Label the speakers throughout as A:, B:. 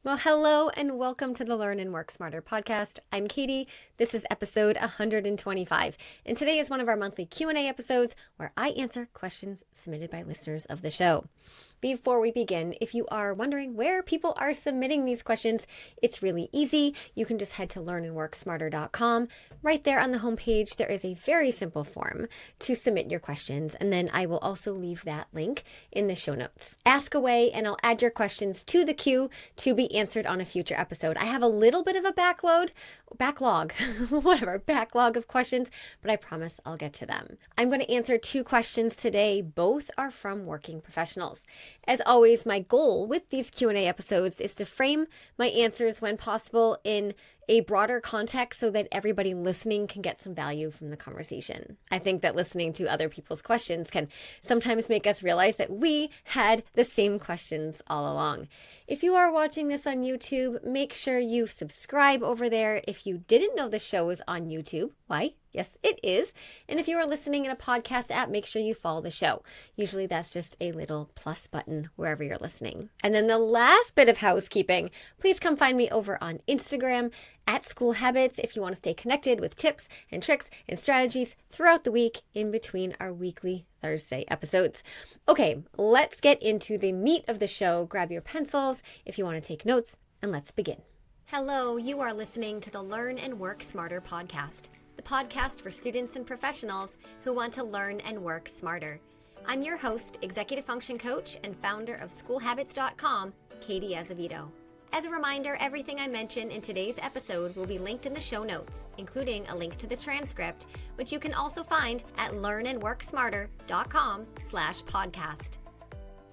A: Well, hello and welcome to the Learn and Work Smarter podcast. I'm Katie. This is episode 125, and today is one of our monthly Q&A episodes where I answer questions submitted by listeners of the show. Before we begin, if you are wondering where people are submitting these questions, it's really easy. You can just head to learnandworksmarter.com. Right there on the homepage, there is a very simple form to submit your questions, and then I will also leave that link in the show notes. Ask away, and I'll add your questions to the queue to be answered on a future episode. I have a little bit of a backlog of questions, but I promise I'll get to them. I'm going to answer 2 questions today. Both are from working professionals. As always, my goal with these Q&A episodes is to frame my answers when possible in a broader context so that everybody listening can get some value from the conversation. I think that listening to other people's questions can sometimes make us realize that we had the same questions all along. If you are watching this on YouTube, make sure you subscribe over there. If you didn't know the show is on YouTube, why? Yes, it is. And if you are listening in a podcast app, make sure you follow the show. Usually that's just a little plus button wherever you're listening. And then the last bit of housekeeping, please come find me over on Instagram at School Habits if you want to stay connected with tips and tricks and strategies throughout the week in between our weekly Thursday episodes. Okay, let's get into the meat of the show. Grab your pencils if you want to take notes, and let's begin. Hello, you are listening to the Learn and Work Smarter podcast, the podcast for students and professionals who want to learn and work smarter. I'm your host, executive function coach, and founder of schoolhabits.com, Katie Azevedo. As a reminder, everything I mention in today's episode will be linked in the show notes, including a link to the transcript, which you can also find at learnandworksmarter.com/podcast.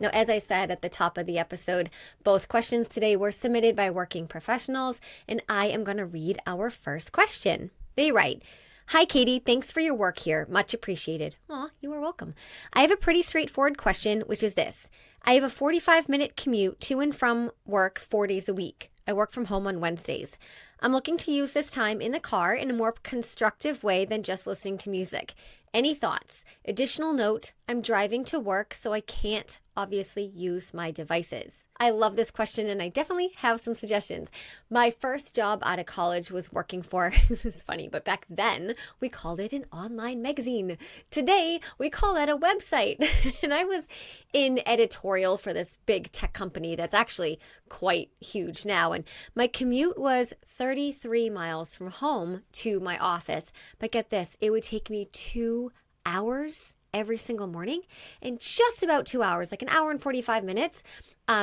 A: Now, as I said at the top of the episode, both questions today were submitted by working professionals, and I am going to read our first question. They write, "Hi, Katie. Thanks for your work here. Much appreciated." Aw, you are welcome. "I have a pretty straightforward question, which is this. I have a 45-minute commute to and from work 4 days a week. I work from home on Wednesdays. I'm looking to use this time in the car in a more constructive way than just listening to music. Any thoughts? Additional note, I'm driving to work, so I can't obviously use my devices." I love this question, and I definitely have some suggestions. My first job out of college was working for, it's funny, but back then we called it an online magazine. Today we call that a website. And I was in editorial for this big tech company that's actually quite huge now. And my commute was 33 miles from home to my office. But get this, it would take me 2 hours every single morning and just about 2 hours, like an hour and 45 minutes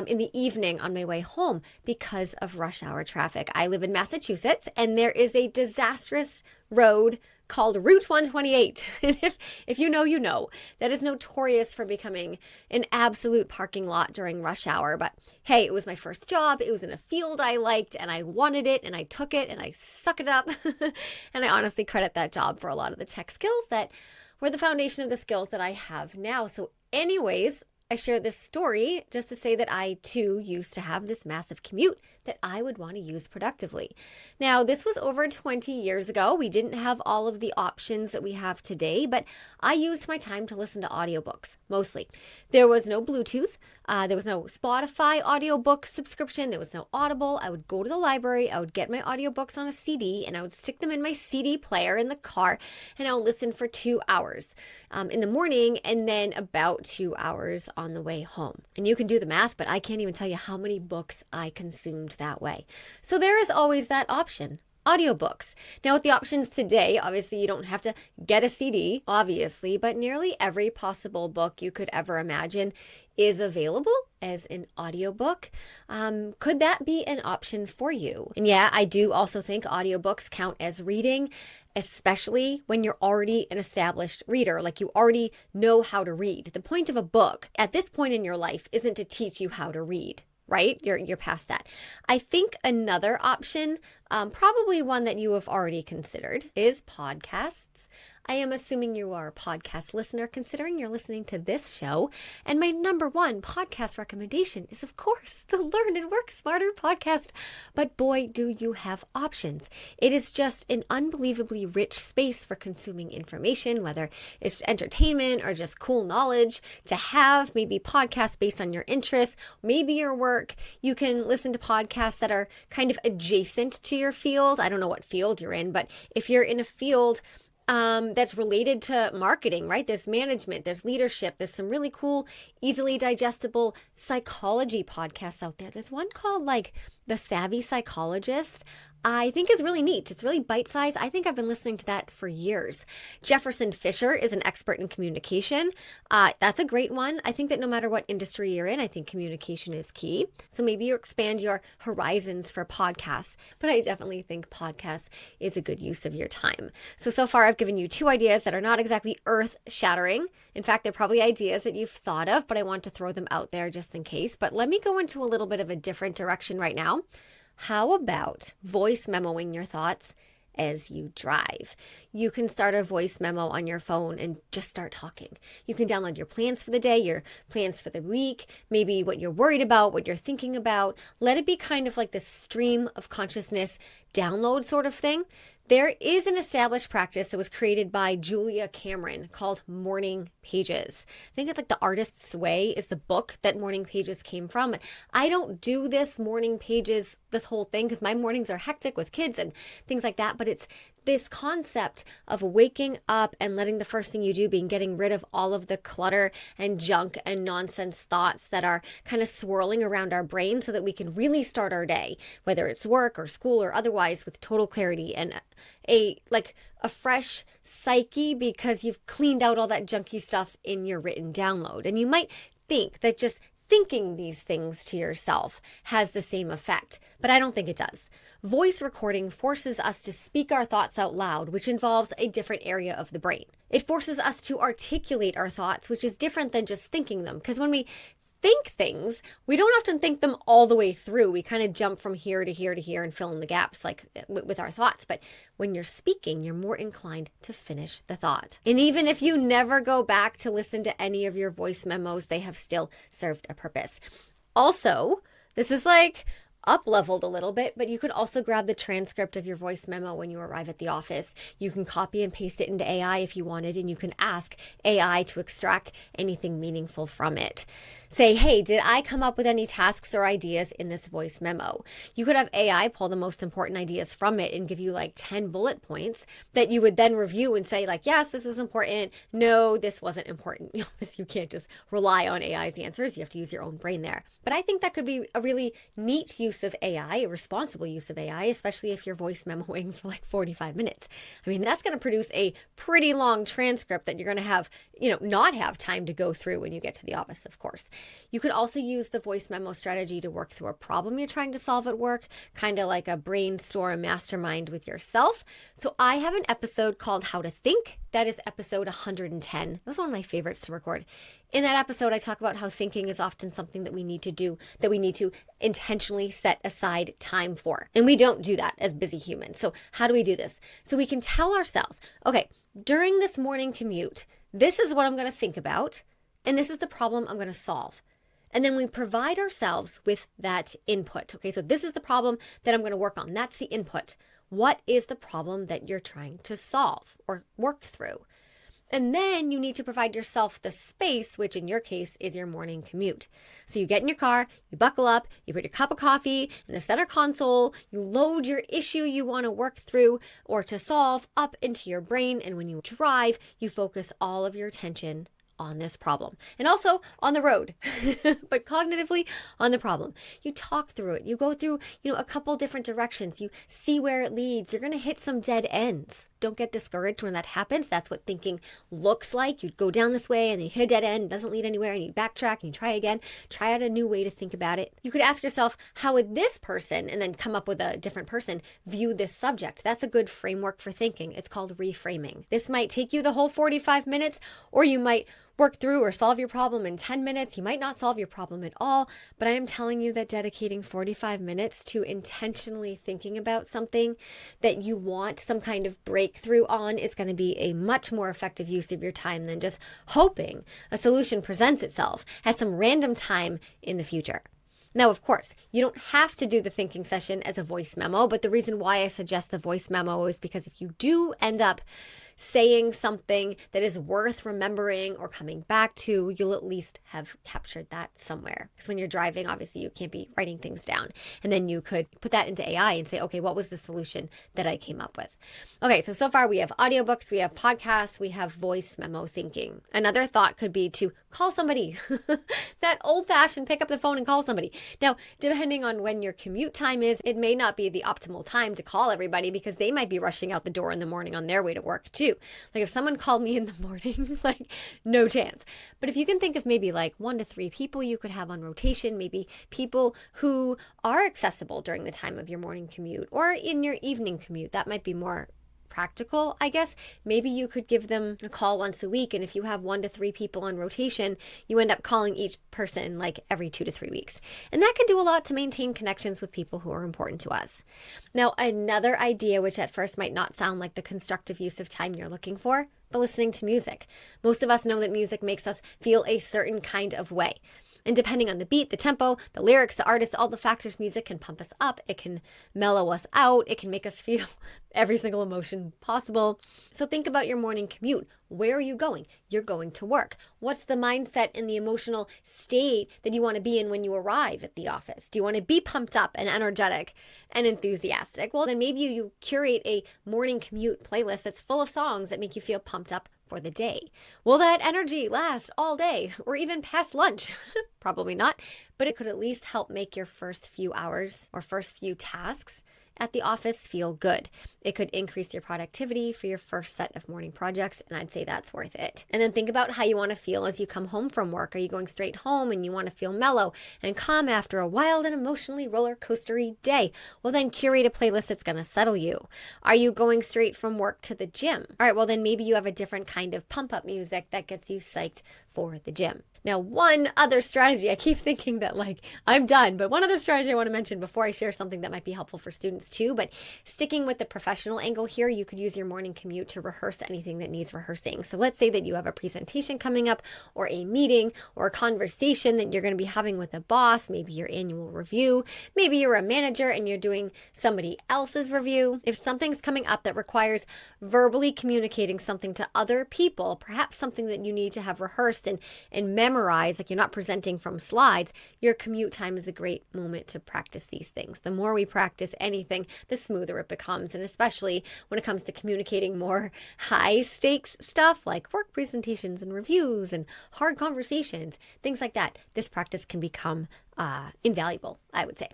A: in the evening on my way home because of rush hour traffic. I live in Massachusetts, and there is a disastrous road called Route 128. And if you know, you know. That is notorious for becoming an absolute parking lot during rush hour. But hey, it was my first job. It was in a field I liked, and I wanted it, and I took it, and I suck it up. And I honestly credit that job for a lot of the tech skills that were the foundation of the skills that I have now. So anyways, I share this story just to say that I too used to have this massive commute that I would want to use productively. Now, this was over 20 years ago. We didn't have all of the options that we have today, but I used my time to listen to audiobooks, mostly. There was no Bluetooth. There was no Spotify audiobook subscription. There was no Audible. I would go to the library. I would get my audiobooks on a CD, and I would stick them in my CD player in the car, and I would listen for 2 hours in the morning, and then about 2 hours on the way home. And you can do the math, but I can't even tell you how many books I consumed that way. So there is always that option. Audiobooks. Now with the options today, obviously you don't have to get a CD, obviously, but nearly every possible book you could ever imagine is available as an audiobook. Could that be an option for you? And yeah, I do also think audiobooks count as reading, especially when you're already an established reader, like you already know how to read. The point of a book at this point in your life isn't to teach you how to read. Right? You're past that. I think another option, probably one that you have already considered, is podcasts. I am assuming you are a podcast listener, considering you're listening to this show. And my number one podcast recommendation is, of course, the Learn and Work Smarter podcast. But boy, do you have options. It is just an unbelievably rich space for consuming information, whether it's entertainment or just cool knowledge to have, maybe podcasts based on your interests, maybe your work. You can listen to podcasts that are kind of adjacent to your field. I don't know what field you're in, but if you're in a field that's related to marketing, right? There's management, there's leadership, there's some really cool, easily digestible psychology podcasts out there. There's one called like The Savvy Psychologist. I think is really neat. It's really bite-sized. I think I've been listening to that for years. Jefferson Fisher is an expert in communication. That's a great one. I think that no matter what industry you're in, I think communication is key. So maybe you expand your horizons for podcasts, but I definitely think podcasts is a good use of your time. So far I've given you 2 ideas that are not exactly earth-shattering. In fact, they're probably ideas that you've thought of, but I want to throw them out there just in case. But let me go into a little bit of a different direction right now. How about voice memoing your thoughts as you drive? You can start a voice memo on your phone and just start talking. You can download your plans for the day, your plans for the week, maybe what you're worried about, what you're thinking about. Let it be kind of like this stream of consciousness download sort of thing. There is an established practice that was created by Julia Cameron called morning pages. I think it's like The Artist's Way is the book that morning pages came from. I don't do this morning pages, this whole thing, because my mornings are hectic with kids and things like that. But it's this concept of waking up and letting the first thing you do being getting rid of all of the clutter and junk and nonsense thoughts that are kind of swirling around our brain so that we can really start our day, whether it's work or school or otherwise, with total clarity and a fresh psyche, because you've cleaned out all that junky stuff in your written download. And you might think that just thinking these things to yourself has the same effect, but I don't think it does. Voice recording forces us to speak our thoughts out loud, which involves a different area of the brain. It forces us to articulate our thoughts, which is different than just thinking them. Because when we think things, we don't often think them all the way through. We kind of jump from here to here to here and fill in the gaps like with our thoughts. But when you're speaking, you're more inclined to finish the thought. And even if you never go back to listen to any of your voice memos, they have still served a purpose. Also, this is like up-leveled a little bit, but you could also grab the transcript of your voice memo when you arrive at the office. You can copy and paste it into AI if you wanted, and you can ask AI to extract anything meaningful from it. Say, hey, did I come up with any tasks or ideas in this voice memo? You could have AI pull the most important ideas from it and give you like 10 bullet points that you would then review and say like, yes, this is important. No, this wasn't important. You can't just rely on AI's answers. You have to use your own brain there. But I think that could be a really neat use of AI, a responsible use of AI, especially if you're voice memoing for like 45 minutes. I mean, that's going to produce a pretty long transcript that you're going to have, not have time to go through when you get to the office, of course. You could also use the voice memo strategy to work through a problem you're trying to solve at work, kind of like a brainstorm mastermind with yourself. So I have an episode called How to Think. That is episode 110. That was one of my favorites to record. In that episode, I talk about how thinking is often something that we need to do, that we need to intentionally set aside time for. And we don't do that as busy humans. So how do we do this? So we can tell ourselves, okay, during this morning commute, this is what I'm going to think about, and this is the problem I'm going to solve. And then we provide ourselves with that input. Okay, so this is the problem that I'm going to work on. That's the input. What is the problem that you're trying to solve or work through? And then you need to provide yourself the space, which in your case is your morning commute. So you get in your car, you buckle up, you put your cup of coffee in the center console, you load your issue you want to work through or to solve up into your brain. And when you drive, you focus all of your attention on this problem and also on the road, but cognitively on the problem. You talk through it. You go through, a couple different directions. You see where it leads. You're going to hit some dead ends. Don't get discouraged when that happens. That's what thinking looks like. You go down this way and then you hit a dead end. It doesn't lead anywhere and you backtrack and you try again. Try out a new way to think about it. You could ask yourself, how would this person, and then come up with a different person, view this subject? That's a good framework for thinking. It's called reframing. This might take you the whole 45 minutes, or you might work through or solve your problem in 10 minutes. You might not solve your problem at all, but I am telling you that dedicating 45 minutes to intentionally thinking about something that you want some kind of breakthrough on is going to be a much more effective use of your time than just hoping a solution presents itself at some random time in the future. Now, of course, you don't have to do the thinking session as a voice memo, but the reason why I suggest the voice memo is because if you do end up saying something that is worth remembering or coming back to, you'll at least have captured that somewhere. Because when you're driving, obviously you can't be writing things down. And then you could put that into AI and say, okay, what was the solution that I came up with? Okay, so far we have audiobooks, we have podcasts, we have voice memo thinking. Another thought could be to call somebody. That old-fashioned pick up the phone and call somebody. Now, depending on when your commute time is, it may not be the optimal time to call everybody because they might be rushing out the door in the morning on their way to work too. Like if someone called me in the morning, like no chance. But if you can think of maybe like 1 to 3 people you could have on rotation, maybe people who are accessible during the time of your morning commute or in your evening commute, that might be more practical, I guess. Maybe you could give them a call once a week. And if you have 1 to 3 people on rotation, you end up calling each person like every 2 to 3 weeks. And that could do a lot to maintain connections with people who are important to us. Now, another idea, which at first might not sound like the constructive use of time you're looking for, but listening to music. Most of us know that music makes us feel a certain kind of way. And depending on the beat, the tempo, the lyrics, the artist, all the factors, music can pump us up. It can mellow us out. It can make us feel every single emotion possible. So think about your morning commute. Where are you going? You're going to work. What's the mindset and the emotional state that you want to be in when you arrive at the office? Do you want to be pumped up and energetic and enthusiastic? Well, then maybe you curate a morning commute playlist that's full of songs that make you feel pumped up for the day. Will that energy last all day or even past lunch? Probably not, but it could at least help make your first few hours or first few tasks at the office feel good. It could increase your productivity for your first set of morning projects, and I'd say that's worth it. And then think about how you want to feel as you come home from work. Are you going straight home and you want to feel mellow and calm after a wild and emotionally roller coastery day? Well, then curate a playlist that's going to settle you. Are you going straight from work to the gym? All right, well, then maybe you have a different kind of pump-up music that gets you psyched for the gym. Now, one other strategy, I keep thinking that like I'm done, but one other strategy I want to mention before I share something that might be helpful for students too, but sticking with the professional angle here, you could use your morning commute to rehearse anything that needs rehearsing. So let's say that you have a presentation coming up or a meeting or a conversation that you're going to be having with a boss, maybe your annual review, maybe you're a manager and you're doing somebody else's review. If something's coming up that requires verbally communicating something to other people, perhaps something that you need to have rehearsed and memorize, like you're not presenting from slides, your commute time is a great moment to practice these things. The more we practice anything, the smoother it becomes. And especially when it comes to communicating more high stakes stuff like work presentations and reviews and hard conversations, things like that, this practice can become invaluable, I would say.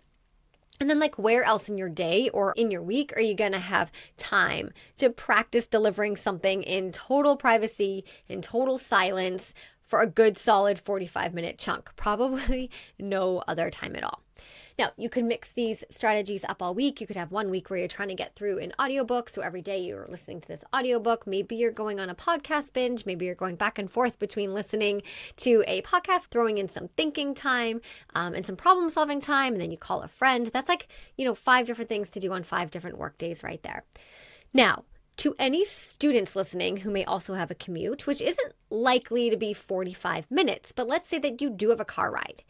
A: And then like where else in your day or in your week are you going to have time to practice delivering something in total privacy, in total silence for a good solid 45-minute chunk? Probably no other time at all. Now, you can mix these strategies up all week. You could have 1 week where you're trying to get through an audiobook. So every day you're listening to this audiobook. Maybe you're going on a podcast binge. Maybe you're going back and forth between listening to a podcast, throwing in some thinking time and some problem solving time. And then you call a friend. That's like, 5 different things to do on 5 different work days right there. Now, to any students listening who may also have a commute, which isn't likely to be 45 minutes, but let's say that you do have a car ride.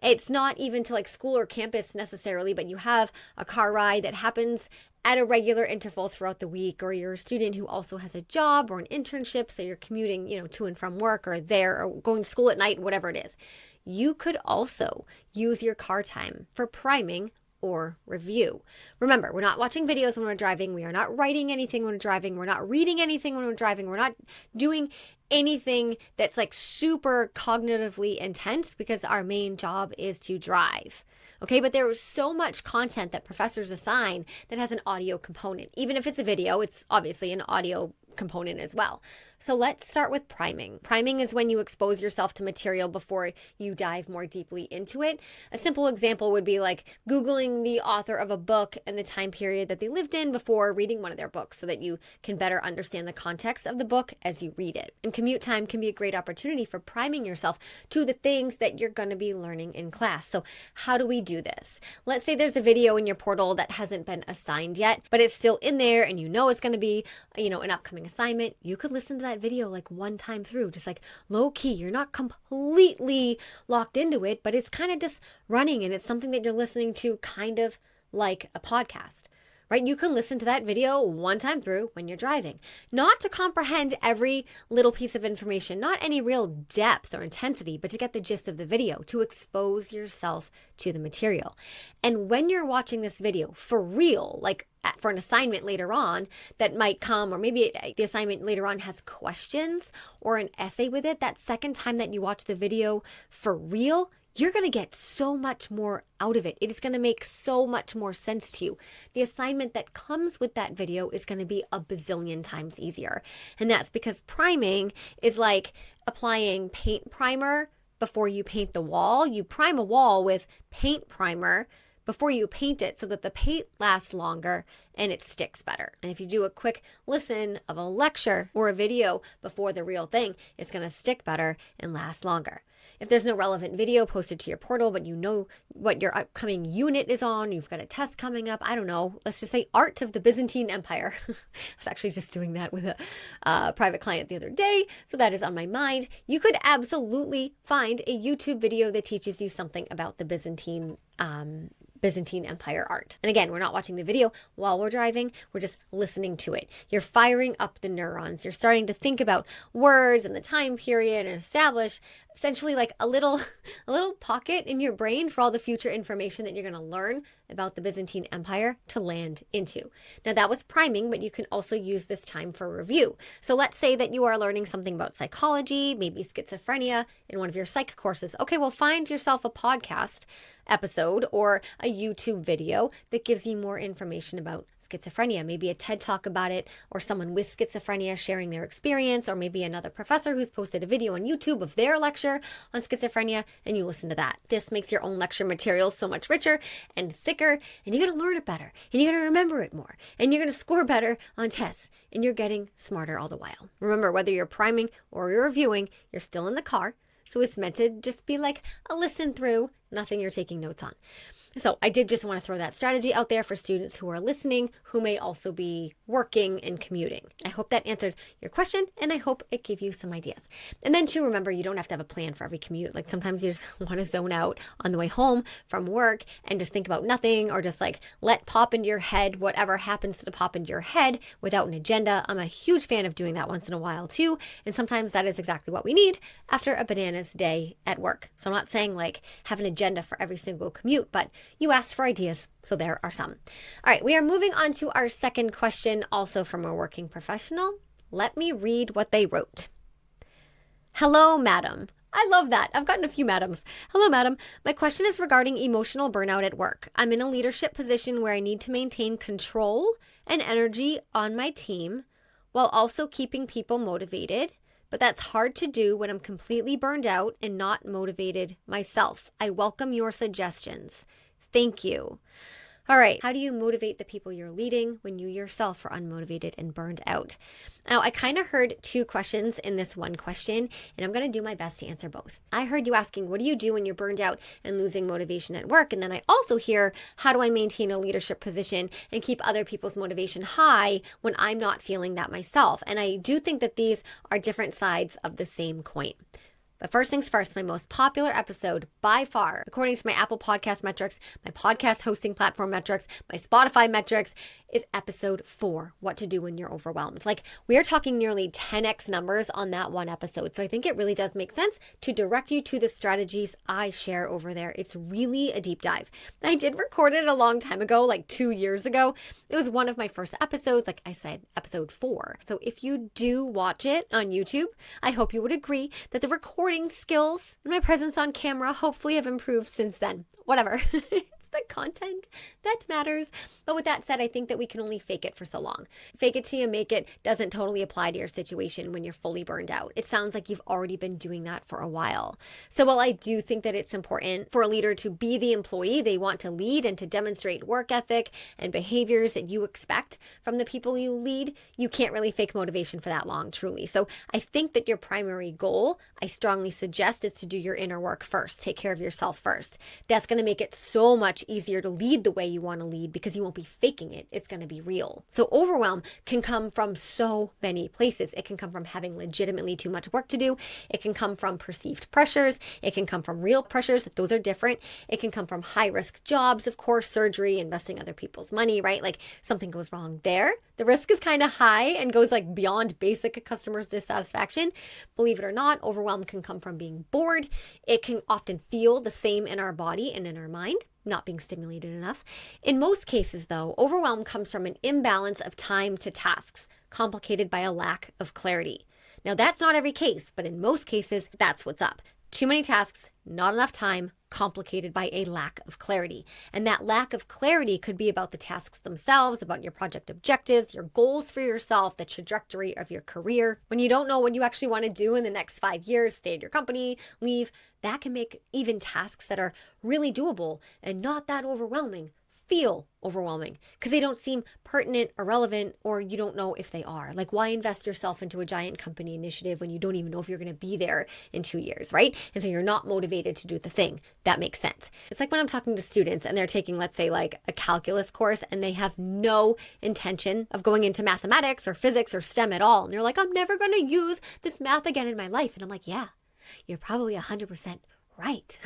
A: It's not even to like school or campus necessarily, but you have a car ride that happens at a regular interval throughout the week, or you're a student who also has a job or an internship, so you're commuting, to and from work or there or going to school at night, whatever it is. You could also use your car time for priming or review. Remember, we're not watching videos when we're driving. We are not writing anything when we're driving. We're not reading anything when we're driving. We're not doing anything that's like super cognitively intense because our main job is to drive. Okay, but there is so much content that professors assign that has an audio component. Even if it's a video, it's obviously an audio component as well. So let's start with priming. Priming is when you expose yourself to material before you dive more deeply into it. A simple example would be like Googling the author of a book and the time period that they lived in before reading one of their books so that you can better understand the context of the book as you read it. And commute time can be a great opportunity for priming yourself to the things that you're going to be learning in class. So how do we do this? Let's say there's a video in your portal that hasn't been assigned yet, but it's still in there and you know it's going to be, an upcoming assignment. You could listen to that video like one time through, just like low key. You're not completely locked into it, but it's kind of just running and it's something that you're listening to kind of like a podcast. Right? You can listen to that video one time through when you're driving, not to comprehend every little piece of information, not any real depth or intensity, but to get the gist of the video, to expose yourself to the material. And when you're watching this video for real, like for an assignment later on that might come, or maybe the assignment later on has questions or an essay with it, that second time that you watch the video for real, you're going to get so much more out of it. It is going to make so much more sense to you. The assignment that comes with that video is going to be a bazillion times easier. And that's because priming is like applying paint primer before you paint the wall. You prime a wall with paint primer before you paint it so that the paint lasts longer and it sticks better. And if you do a quick listen of a lecture or a video before the real thing, it's going to stick better and last longer. If there's no relevant video posted to your portal, but you know what your upcoming unit is on, you've got a test coming up, I don't know, let's just say Art of the Byzantine Empire. I was actually just doing that with a private client the other day, so that is on my mind. You could absolutely find a YouTube video that teaches you something about the Byzantine Empire art. And again, we're not watching the video while we're driving, we're just listening to it. You're firing up the neurons. You're starting to think about words and the time period and establish essentially like a little pocket in your brain for all the future information that you're going to learn about the Byzantine Empire to land into. Now that was priming, but you can also use this time for review. So let's say that you are learning something about psychology, maybe schizophrenia in one of your psych courses. Okay, well, find yourself a podcast episode or a YouTube video that gives you more information about schizophrenia, maybe a TED Talk about it, or someone with schizophrenia sharing their experience, or maybe another professor who's posted a video on YouTube of their lecture on schizophrenia, and you listen to that. This makes your own lecture material so much richer and thicker, and you're going to learn it better, and you're going to remember it more, and you're going to score better on tests, and you're getting smarter all the while. Remember, whether you're priming or you're reviewing, you're still in the car, so it's meant to just be like a listen through, nothing you're taking notes on. So I did just want to throw that strategy out there for students who are listening, who may also be working and commuting. I hope that answered your question, and I hope it gave you some ideas. And then too, remember, you don't have to have a plan for every commute. Like sometimes you just want to zone out on the way home from work and just think about nothing, or just like let pop into your head whatever happens to pop into your head without an agenda. I'm a huge fan of doing that once in a while too. And sometimes that is exactly what we need after a bananas day at work. So I'm not saying like have an agenda for every single commute, but you asked for ideas, so there are some. All right, we are moving on to our second question, also from a working professional. Let me read what they wrote. Hello, madam. I love that. I've gotten a few madams. Hello, madam. My question is regarding emotional burnout at work. I'm in a leadership position where I need to maintain control and energy on my team while also keeping people motivated. But that's hard to do when I'm completely burned out and not motivated myself. I welcome your suggestions. Thank you. All right, how do you motivate the people you're leading when you yourself are unmotivated and burned out? Now, I kind of heard two questions in this one question, and I'm going to do my best to answer both. I heard you asking, what do you do when you're burned out and losing motivation at work? And then I also hear, how do I maintain a leadership position and keep other people's motivation high when I'm not feeling that myself? And I do think that these are different sides of the same coin. But first things first, my most popular episode by far, according to my Apple Podcast metrics, my podcast hosting platform metrics, my Spotify metrics, is episode 4, What to Do When You're Overwhelmed. Like, we are talking nearly 10x numbers on that one episode. So I think it really does make sense to direct you to the strategies I share over there. It's really a deep dive. I did record it a long time ago, like 2 years ago. It was one of my first episodes, like I said, episode 4. So if you do watch it on YouTube, I hope you would agree that the recording skills and my presence on camera hopefully have improved since then. Whatever. It's the content that matters. But with that said, I think that we can only fake it for so long. Fake it till you make it doesn't totally apply to your situation when you're fully burned out. It sounds like you've already been doing that for a while. So while I do think that it's important for a leader to be the employee they want to lead and to demonstrate work ethic and behaviors that you expect from the people you lead, you can't really fake motivation for that long, truly. So I think that your primary goal, I strongly suggest, is to do your inner work first. Take care of yourself first. That's going to make it so much easier to lead the way you want to lead because you won't be faking it. It's going to be real. So overwhelm can come from so many places. It can come from having legitimately too much work to do. It can come from perceived pressures. It can come from real pressures. Those are different. It can come from high risk jobs, of course, surgery, investing other people's money, right? Like something goes wrong there. The risk is kind of high and goes like beyond basic customer dissatisfaction. Believe it or not, overwhelm can come from being bored. It can often feel the same in our body and in our mind, not being stimulated enough. In most cases, though, overwhelm comes from an imbalance of time to tasks, complicated by a lack of clarity. Now, that's not every case, but in most cases, that's what's up. Too many tasks, not enough time, complicated by a lack of clarity. And that lack of clarity could be about the tasks themselves, about your project objectives, your goals for yourself, the trajectory of your career. When you don't know what you actually want to do in the next 5 years, stay at your company, leave, that can make even tasks that are really doable and not that overwhelming feel overwhelming because they don't seem pertinent or relevant, or you don't know if they are. Like, why invest yourself into a giant company initiative when you don't even know if you're going to be there in 2 years, right? And so you're not motivated to do the thing. That makes sense. It's like when I'm talking to students and they're taking, let's say, like a calculus course and they have no intention of going into mathematics or physics or STEM at all. And they're like, I'm never going to use this math again in my life. And I'm like, yeah, you're probably 100% right.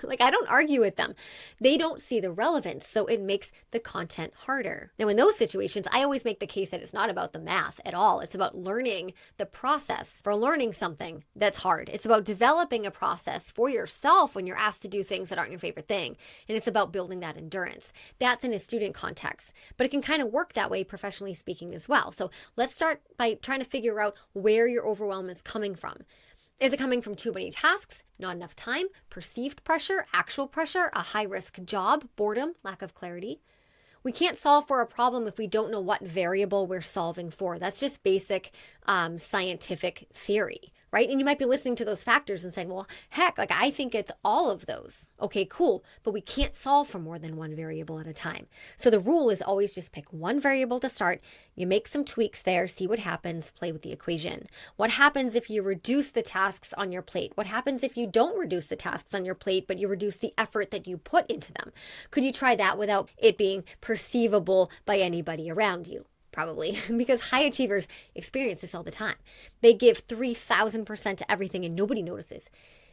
A: Like, I don't argue with them. They don't see the relevance, so it makes the content harder. Now, in those situations, I always make the case that it's not about the math at all. It's about learning the process for learning something that's hard. It's about developing a process for yourself when you're asked to do things that aren't your favorite thing. And it's about building that endurance. That's in a student context, but it can kind of work that way professionally speaking as well. So let's start by trying to figure out where your overwhelm is coming from. Is it coming from too many tasks, not enough time, perceived pressure, actual pressure, a high-risk job, boredom, lack of clarity? We can't solve for a problem if we don't know what variable we're solving for. That's just basic scientific theory, right? And you might be listening to those factors and saying, well, heck, like I think it's all of those. Okay, cool. But we can't solve for more than one variable at a time. So the rule is always just pick one variable to start. You make some tweaks there, see what happens, play with the equation. What happens if you reduce the tasks on your plate? What happens if you don't reduce the tasks on your plate, but you reduce the effort that you put into them? Could you try that without it being perceivable by anybody around you? Probably, because high achievers experience this all the time. They give 3,000% to everything and nobody notices.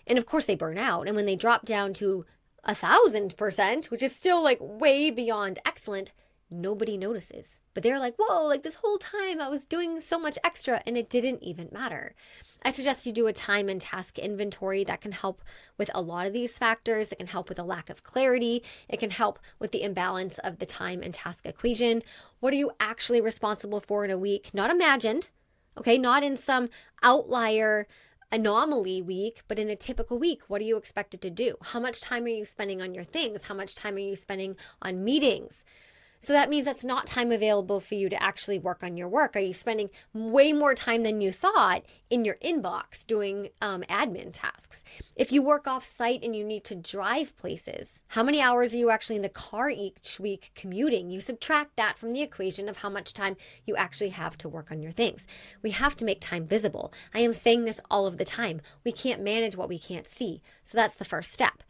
A: And of course they burn out. And when they drop down to 1,000%, which is still like way beyond excellent, nobody notices. But they're like, whoa, like this whole time I was doing so much extra and it didn't even matter. I suggest you do a time and task inventory. That can help with a lot of these factors. It can help with a lack of clarity. It can help with the imbalance of the time and task equation. What are you actually responsible for in a week? Not imagined, okay? Not in some outlier anomaly week, but in a typical week. What are you expected to do? How much time are you spending on your things? How much time are you spending on meetings? So that means that's not time available for you to actually work on your work. Are you spending way more time than you thought in your inbox doing admin tasks? If you work off site and you need to drive places, how many hours are you actually in the car each week commuting? You subtract that from the equation of how much time you actually have to work on your things. We have to make time visible. I am saying this all of the time. We can't manage what we can't see. So that's the first step.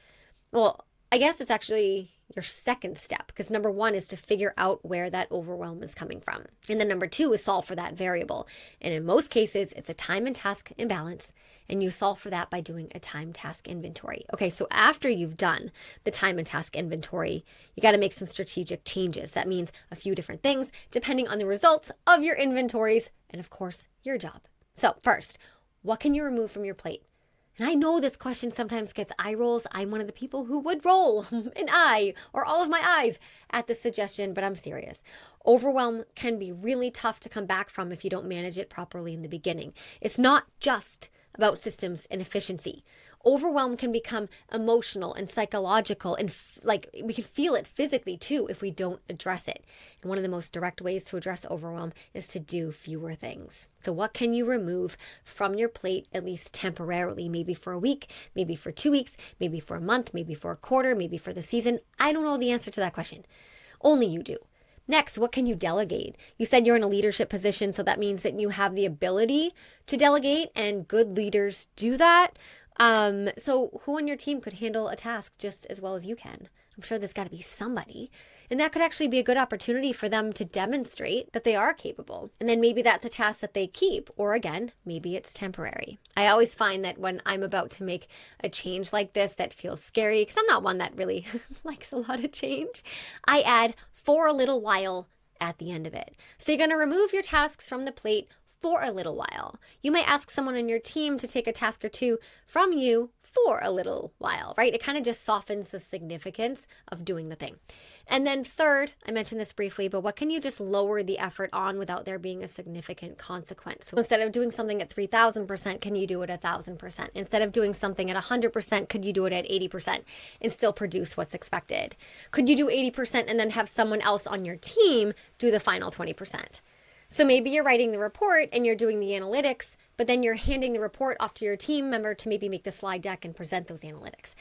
A: Well, I guess it's actually your second step, because number one is to figure out where that overwhelm is coming from. And then number two is solve for that variable. And in most cases, it's a time and task imbalance. And you solve for that by doing a time task inventory. Okay, so after you've done the time and task inventory, you got to make some strategic changes. That means a few different things depending on the results of your inventories and, of course, your job. So first, what can you remove from your plate? And I know this question sometimes gets eye rolls. I'm one of the people who would roll an eye or all of my eyes at this suggestion, but I'm serious. Overwhelm can be really tough to come back from if you don't manage it properly in the beginning. It's not just about systems and efficiency. Overwhelm can become emotional and psychological, and like we can feel it physically too if we don't address it. And one of the most direct ways to address overwhelm is to do fewer things. So what can you remove from your plate, at least temporarily, maybe for a week, maybe for 2 weeks, maybe for a month, maybe for a quarter, maybe for the season? I don't know the answer to that question. Only you do. Next, what can you delegate? You said you're in a leadership position, so that means that you have the ability to delegate, and good leaders do that. So who on your team could handle a task just as well as you can? I'm sure there's got to be somebody. And that could actually be a good opportunity for them to demonstrate that they are capable. And then maybe that's a task that they keep, or again, maybe it's temporary. I always find that when I'm about to make a change like this that feels scary, because I'm not one that really likes a lot of change, I add for a little while at the end of it. So you're going to remove your tasks from the plate for a little while. You might ask someone on your team to take a task or two from you for a little while, right? It kind of just softens the significance of doing the thing. And then third, I mentioned this briefly, but what can you just lower the effort on without there being a significant consequence? So instead of doing something at 3,000%, can you do it 1,000%? Instead of doing something at 100%, could you do it at 80% and still produce what's expected? Could you do 80% and then have someone else on your team do the final 20%? So maybe you're writing the report and you're doing the analytics, but then you're handing the report off to your team member to maybe make the slide deck and present those analytics.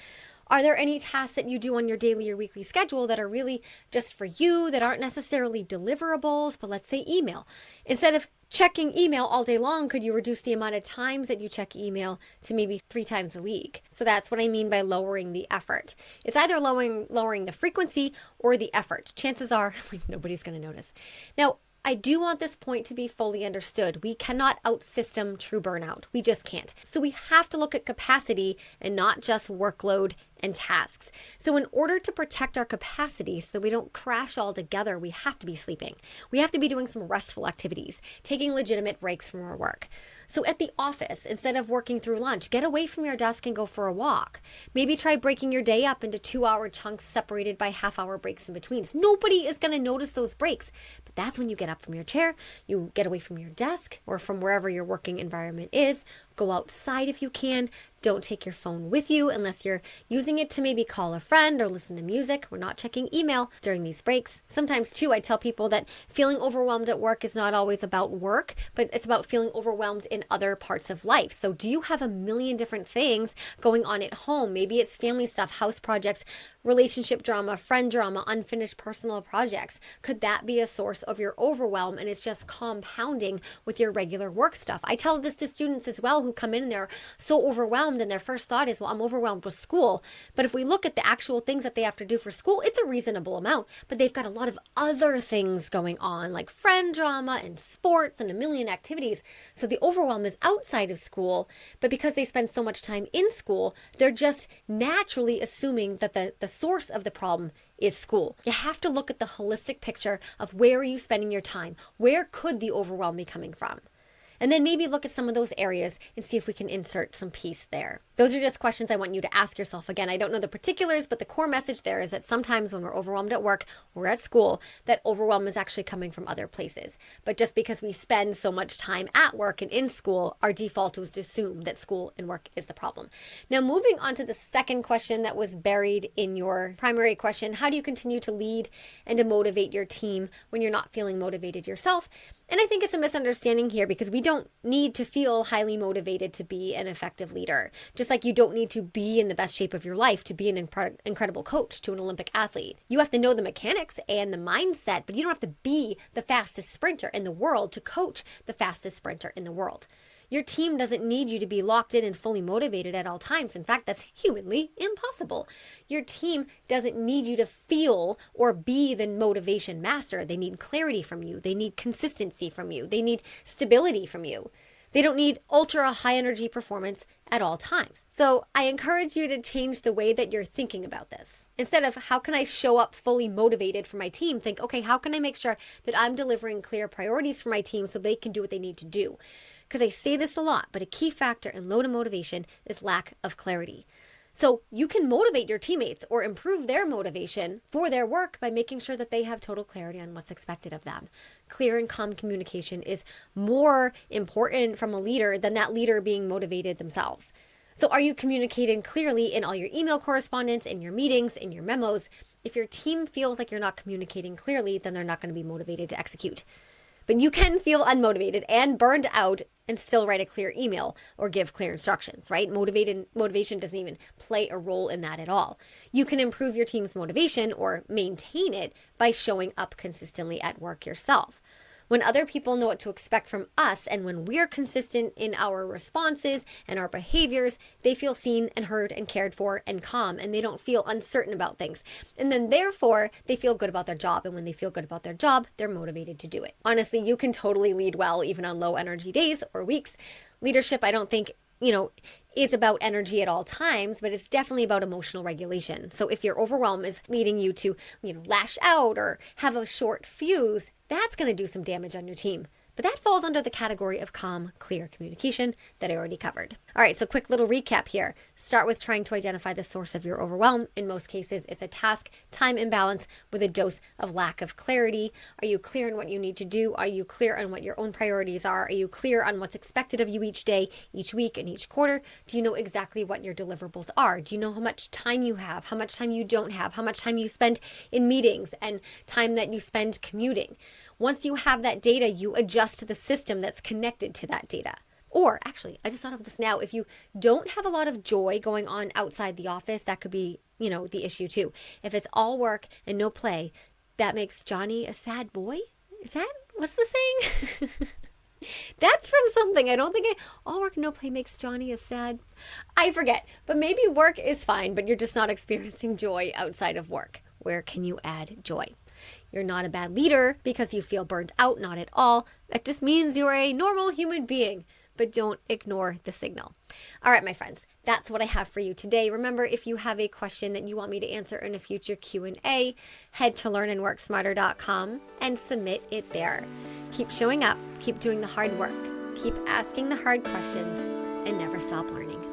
A: Are there any tasks that you do on your daily or weekly schedule that are really just for you, that aren't necessarily deliverables, but let's say email? Instead of checking email all day long, could you reduce the amount of times that you check email to maybe 3 times a week? So that's what I mean by lowering the effort. It's either lowering the frequency or the effort. Chances are nobody's going to notice. Now, I do want this point to be fully understood. We cannot outsystem true burnout. We just can't. So we have to look at capacity and not just workload and tasks. So in order to protect our capacity so that we don't crash all together, we have to be sleeping. We have to be doing some restful activities, taking legitimate breaks from our work. So at the office, instead of working through lunch, get away from your desk and go for a walk. Maybe try breaking your day up into 2-hour chunks separated by half-hour breaks in between. Nobody is going to notice those breaks, but that's when you get up from your chair, you get away from your desk or from wherever your working environment is, go outside if you can. Don't take your phone with you unless you're using it to maybe call a friend or listen to music. We're not checking email during these breaks. Sometimes too, I tell people that feeling overwhelmed at work is not always about work, but it's about feeling overwhelmed in other parts of life. So do you have a million different things going on at home? Maybe it's family stuff, house projects, relationship drama, friend drama, unfinished personal projects. Could that be a source of your overwhelm, and it's just compounding with your regular work stuff? I tell this to students as well who come in and they're so overwhelmed and their first thought is, well, I'm overwhelmed with school. But if we look at the actual things that they have to do for school, it's a reasonable amount, but they've got a lot of other things going on, like friend drama and sports and a million activities. So the overwhelm is outside of school, but because they spend so much time in school, they're just naturally assuming that the source of the problem is school. You have to look at the holistic picture of where are you spending your time? Where could the overwhelm be coming from? And then maybe look at some of those areas and see if we can insert some peace there. Those are just questions I want you to ask yourself. Again, I don't know the particulars, but the core message there is that sometimes when we're overwhelmed at work or at school, that overwhelm is actually coming from other places. But just because we spend so much time at work and in school, our default was to assume that school and work is the problem. Now, moving on to the second question that was buried in your primary question, how do you continue to lead and to motivate your team when you're not feeling motivated yourself? And I think it's a misunderstanding here because we don't need to feel highly motivated to be an effective leader. Just like you don't need to be in the best shape of your life to be an incredible coach to an Olympic athlete. You have to know the mechanics and the mindset, but you don't have to be the fastest sprinter in the world to coach the fastest sprinter in the world. Your team doesn't need you to be locked in and fully motivated at all times. In fact, that's humanly impossible. Your team doesn't need you to feel or be the motivation master. They need clarity from you. They need consistency from you. They need stability from you. They don't need ultra high energy performance at all times. So I encourage you to change the way that you're thinking about this. Instead of how can I show up fully motivated for my team, think, okay, how can I make sure that I'm delivering clear priorities for my team so they can do what they need to do? Because I say this a lot, but a key factor in low motivation is lack of clarity. So you can motivate your teammates or improve their motivation for their work by making sure that they have total clarity on what's expected of them. Clear and calm communication is more important from a leader than that leader being motivated themselves. So are you communicating clearly in all your email correspondence, in your meetings, in your memos? If your team feels like you're not communicating clearly, then they're not going to be motivated to execute. But you can feel unmotivated and burned out and still write a clear email or give clear instructions, right? Motivation doesn't even play a role in that at all. You can improve your team's motivation or maintain it by showing up consistently at work yourself. When other people know what to expect from us and when we're consistent in our responses and our behaviors, they feel seen and heard and cared for and calm, and they don't feel uncertain about things. And then therefore, they feel good about their job. And when they feel good about their job, they're motivated to do it. Honestly, you can totally lead well even on low energy days or weeks. Leadership, I don't think, is about energy at all times, but it's definitely about emotional regulation. So if your overwhelm is leading you to, lash out or have a short fuse, that's going to do some damage on your team. But that falls under the category of calm, clear communication that I already covered. All right, so quick little recap here. Start with trying to identify the source of your overwhelm. In most cases, it's a task-time imbalance with a dose of lack of clarity. Are you clear on what you need to do? Are you clear on what your own priorities are? Are you clear on what's expected of you each day, each week, and each quarter? Do you know exactly what your deliverables are? Do you know how much time you have, how much time you don't have, how much time you spend in meetings, and time that you spend commuting? Once you have that data, you adjust the system that's connected to that data. Or actually, I just thought of this now, if you don't have a lot of joy going on outside the office, that could be, the issue too. If it's all work and no play, that makes Johnny a sad boy? What's the saying? That's from something. I don't think all work, no play makes Johnny a sad. I forget, but maybe work is fine, but you're just not experiencing joy outside of work. Where can you add joy? You're not a bad leader because you feel burnt out, not at all. That just means you're a normal human being, but don't ignore the signal. All right, my friends, that's what I have for you today. Remember, if you have a question that you want me to answer in a future Q&A, head to learnandworksmarter.com and submit it there. Keep showing up, keep doing the hard work, keep asking the hard questions, and never stop learning.